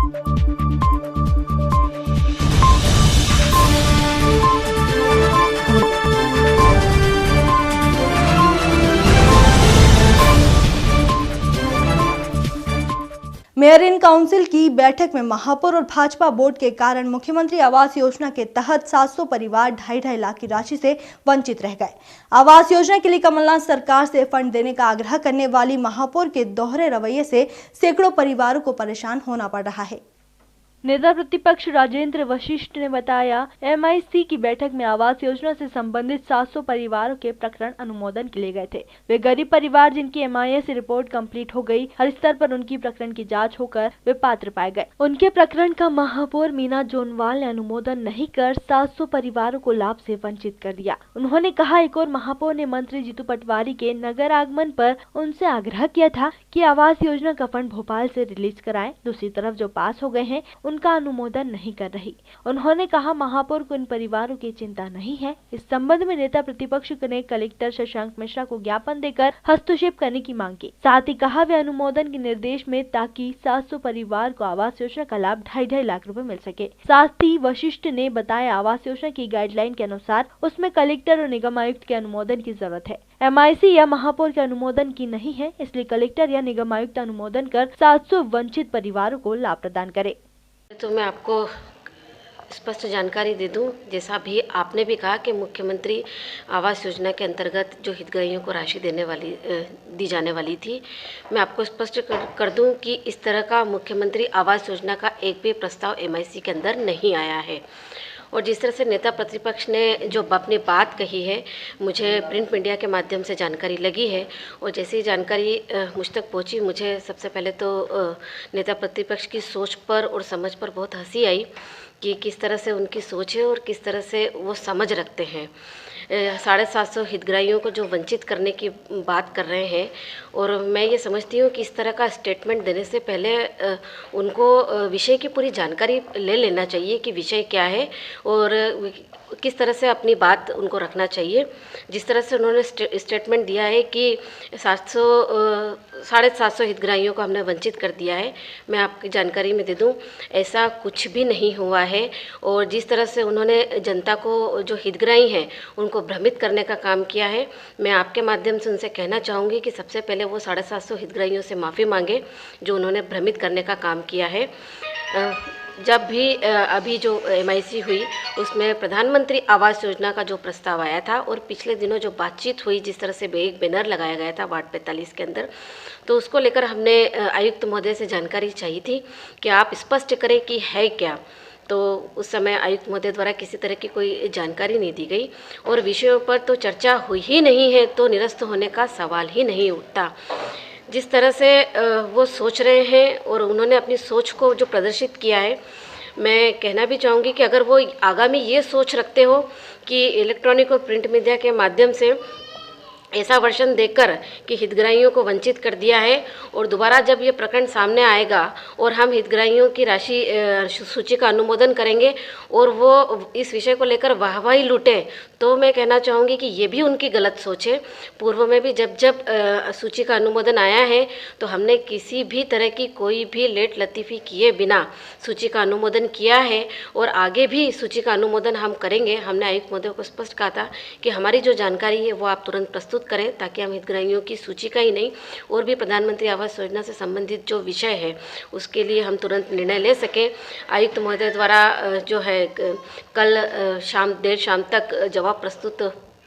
Mayor in council की बैठक में महापौर और भाजपा बोर्ड के कारण मुख्यमंत्री आवास योजना के तहत 700 परिवार 2.5 लाख की राशि से वंचित रह गए। आवास योजना के लिए कमलनाथ सरकार से फंड देने का आग्रह करने वाली महापौर के दोहरे रवैये से सैकड़ों परिवारों को परेशान होना पड़ रहा है। नेता प्रतिपक्ष राजेंद्र वशिष्ठ ने बताया, MIC की बैठक में आवास योजना से संबंधित 700 परिवारों के प्रकरण अनुमोदन के लिए गए थे। वे गरीब परिवार जिनकी MIS रिपोर्ट कंप्लीट हो गई, हर स्तर पर उनकी प्रकरण की जांच होकर वे पात्र पाए गए। उनके प्रकरण का महापौर मीना जोनवाल ने अनुमोदन नहीं कर 700 परिवारों को लाभ से वंचित कर दिया। उन्होंने कहा, एक और महापौर ने मंत्री जीतू पटवारी के नगर आगमन पर उनसे आग्रह किया था कि आवास योजना का फंड भोपाल से रिलीज कराएं। दूसरी तरफ जो पास हो गए हैं उनका अनुमोदन नहीं कर रही। उन्होंने कहा, महापौर को इन परिवारों की चिंता नहीं है। इस संबंध में नेता प्रतिपक्ष ने कलेक्टर शशांक मिश्रा को ज्ञापन देकर हस्तक्षेप करने की मांग की। साथ ही कहा, वे अनुमोदन के निर्देश में ताकि 700 परिवार को आवास योजना का लाभ 2.5 लाख रुपए मिल सके। साथ ही वशिष्ठ ने बताया, आवास योजना की गाइडलाइन के अनुसार उसमें कलेक्टर और निगम आयुक्त के अनुमोदन की जरूरत है। MIC या महापौर के अनुमोदन की नहीं है, इसलिए कलेक्टर या निगम आयुक्त अनुमोदन कर 700 वंचित परिवारों को लाभ प्रदान करे। तो मैं आपको स्पष्ट जानकारी दे दूं, जैसा भी आपने भी कहा कि मुख्यमंत्री आवास योजना के अंतर्गत जो हितग्राहियों को राशि दी जाने वाली थी, मैं आपको स्पष्ट कर दूं कि इस तरह का मुख्यमंत्री आवास योजना का एक भी प्रस्ताव MIC के अंदर नहीं आया है। और जिस तरह से नेता प्रतिपक्ष ने जो अपनी बात कही है, मुझे प्रिंट मीडिया के माध्यम से जानकारी लगी है, और जैसे ही जानकारी मुझ तक पहुंची, मुझे सबसे पहले तो नेता प्रतिपक्ष की सोच पर और समझ पर बहुत हंसी आई कि किस तरह से उनकी सोच है और किस तरह से वो समझ रखते हैं। 750 हितग्राहियों को जो वंचित करने की बात कर रहे हैं, और मैं ये समझती हूँ कि इस तरह का स्टेटमेंट देने से पहले उनको विषय की पूरी जानकारी ले लेना चाहिए कि विषय क्या है और किस तरह से अपनी बात उनको रखना चाहिए। जिस तरह से उन्होंने स्टेटमेंट दिया है कि 750 हितग्राहियों को हमने वंचित कर दिया है, मैं आपकी जानकारी में दे दूं, ऐसा कुछ भी नहीं हुआ है। और जिस तरह से उन्होंने जनता को, जो हितग्राही हैं, उनको भ्रमित करने का काम किया है, मैं आपके माध्यम से उनसे कहना चाहूँगी कि सबसे पहले वो 750 हितग्राहियों से माफ़ी मांगे जो उन्होंने भ्रमित करने का काम किया है। जब भी अभी जो MIC हुई उसमें प्रधानमंत्री आवास योजना का जो प्रस्ताव आया था, और पिछले दिनों जो बातचीत हुई, जिस तरह से एक बैनर लगाया गया था वार्ड 45 के अंदर, तो उसको लेकर हमने आयुक्त महोदय से जानकारी चाहिए थी कि आप स्पष्ट करें कि है क्या। तो उस समय आयुक्त महोदय द्वारा किसी तरह की कोई जानकारी नहीं दी गई, और विषयों पर तो चर्चा हुई ही नहीं है तो निरस्त होने का सवाल ही नहीं उठता। जिस तरह से वो सोच रहे हैं और उन्होंने अपनी सोच को जो प्रदर्शित किया है, मैं कहना भी चाहूँगी कि अगर वो आगामी ये सोच रखते हो कि इलेक्ट्रॉनिक और प्रिंट मीडिया के माध्यम से ऐसा वर्षन देकर कि हितग्राहियों को वंचित कर दिया है, और दोबारा जब ये प्रकरण सामने आएगा और हम हितग्राहियों की राशि सूची का अनुमोदन करेंगे और वो इस विषय को लेकर वाहवाही लूटे, तो मैं कहना चाहूँगी कि ये भी उनकी गलत सोच है। पूर्व में भी जब सूची का अनुमोदन आया है तो हमने किसी भी तरह की कोई भी लेट लतीफ़ी किए बिना सूची का अनुमोदन किया है, और आगे भी सूची का अनुमोदन हम करेंगे। हमने आयुक्त महोदय को स्पष्ट कहा था कि हमारी जो जानकारी है वो आप तुरंत प्रस्तुत करें, ताकि हम हितग्राहियों की सूची का ही नहीं और भी प्रधानमंत्री आवास योजना से संबंधित जो विषय है उसके लिए हम तुरंत निर्णय ले सकें। आयुक्त महोदय द्वारा जो है कल देर शाम तक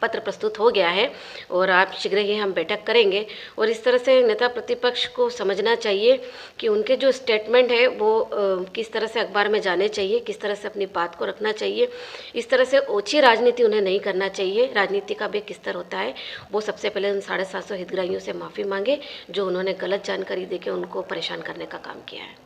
पत्र प्रस्तुत हो गया है, और आप शीघ्र ही हम बैठक करेंगे। और इस तरह से नेता प्रतिपक्ष को समझना चाहिए कि उनके जो स्टेटमेंट है वो किस तरह से अखबार में जाने चाहिए, किस तरह से अपनी बात को रखना चाहिए। इस तरह से ओछी राजनीति उन्हें नहीं करना चाहिए। राजनीति का भी एक स्तर होता है। वो सबसे पहले उन 750 हितग्राहियों से माफ़ी मांगे जो उन्होंने गलत जानकारी देके उनको परेशान करने का काम किया है।